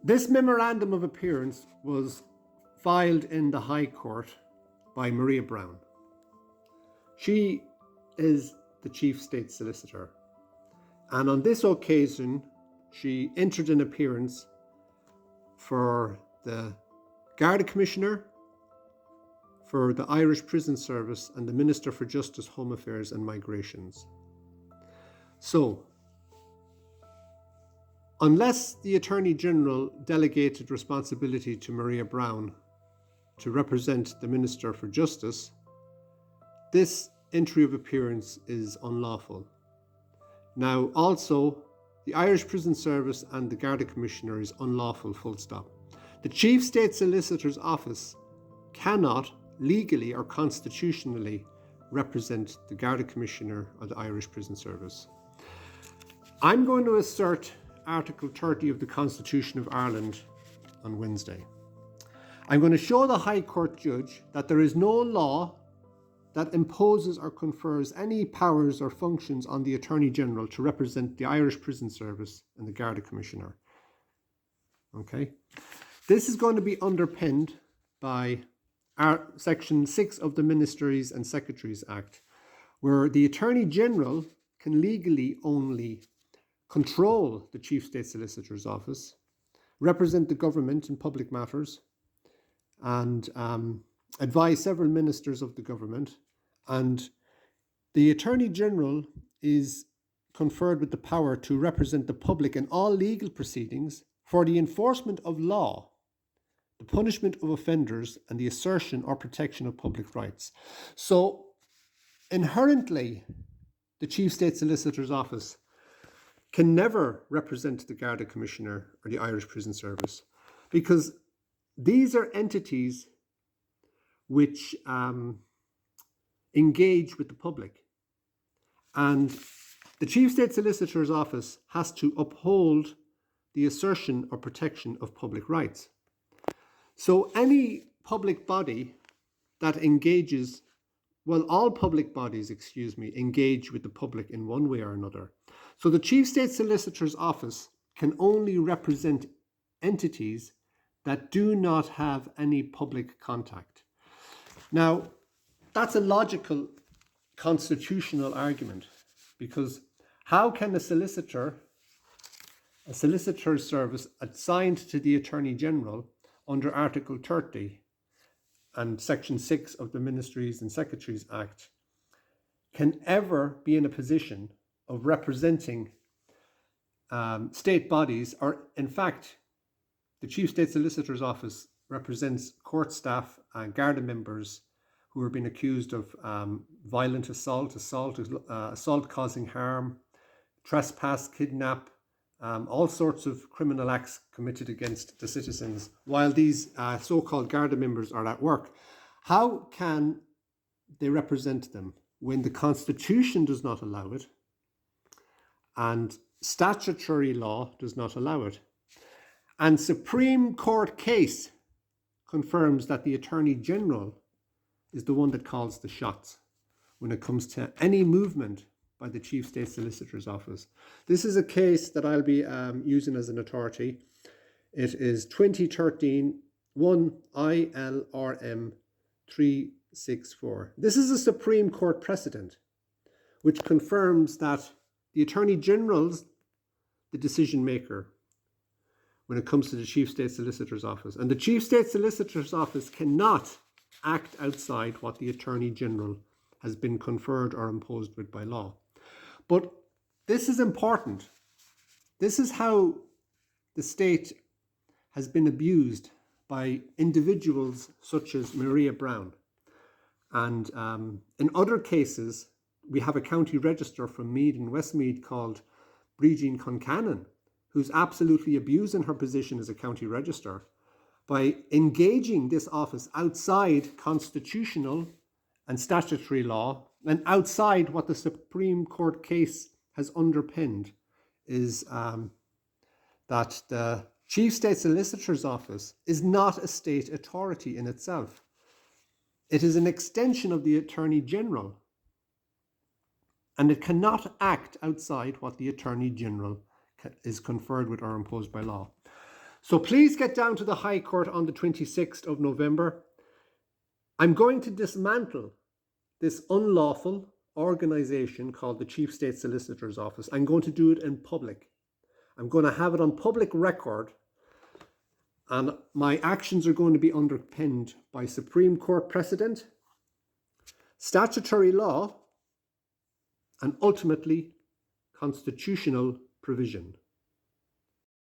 This memorandum of appearance was filed in the High Court by Maria Brown. She is the Chief State Solicitor, and on this occasion she entered an appearance for the Garda Commissioner, for the Irish Prison Service, and the Minister for Justice, Home Affairs and Migrations. So, unless the Attorney General delegated responsibility to Maria Brown to represent the Minister for Justice, this entry of appearance is unlawful. Now, also, the Irish Prison Service and the Garda Commissioner is unlawful, full stop. The Chief State Solicitor's Office cannot legally or constitutionally represent the Garda Commissioner or the Irish Prison Service. I'm going to assert Article 30 of the Constitution of Ireland on Wednesday. I'm going to show the High Court judge that there is no law that imposes or confers any powers or functions on the Attorney General to represent the Irish Prison Service and the Garda Commissioner. Okay? This is going to be underpinned by Section 6 of the Ministries and Secretaries Act, where the Attorney General can legally only control the Chief State Solicitor's Office, represent the government in public matters, and advise several ministers of the government. And the Attorney General is conferred with the power to represent the public in all legal proceedings for the enforcement of law, the punishment of offenders, and the assertion or protection of public rights. So, inherently, the Chief State Solicitor's Office can never represent the Garda Commissioner or the Irish Prison Service, because these are entities which engage with the public. And the Chief State Solicitor's Office has to uphold the assertion or protection of public rights. So any public body that engages, well, all public bodies, engage with the public in one way or another. So the Chief State Solicitor's Office can only represent entities that do not have any public contact. Now, that's a logical constitutional argument, because how can a solicitor's service assigned to the Attorney General under Article 30 and Section 6 of the Ministries and Secretaries Act can ever be in a position of representing state bodies, or in fact, the Chief State Solicitor's Office represents court staff and Garda members who are being accused of violent assault causing harm, trespass, kidnap, all sorts of criminal acts committed against the citizens while these so-called Garda members are at work. How can they represent them when the Constitution does not allow it and statutory law does not allow it? And Supreme Court case confirms that the Attorney General is the one that calls the shots when it comes to any movement by the Chief State Solicitor's Office. This is a case that I'll be using as an authority. It is 2013 1 I.L.R.M 364. This is a Supreme Court precedent which confirms that the Attorney General's the decision maker when it comes to the Chief State Solicitor's Office. And the Chief State Solicitor's Office cannot act outside what the Attorney General has been conferred or imposed with by law. But this is important. This is how the state has been abused by individuals such as Maria Brown. And in other cases, we have a county registrar from Meath and Westmeath called Breegeen Concannon, who's absolutely abusing her position as a county registrar by engaging this office outside constitutional and statutory law and outside what the Supreme Court case has underpinned, is that the Chief State Solicitor's Office is not a state authority in itself. It is an extension of the Attorney General, and it cannot act outside what the Attorney General is conferred with or imposed by law. So please get down to the High Court on the 26th of November. I'm going to dismantle this unlawful organisation called the Chief State Solicitor's Office. I'm going to do it in public. I'm going to have it on public record, and my actions are going to be underpinned by Supreme Court precedent, statutory law, and ultimately constitutional provision.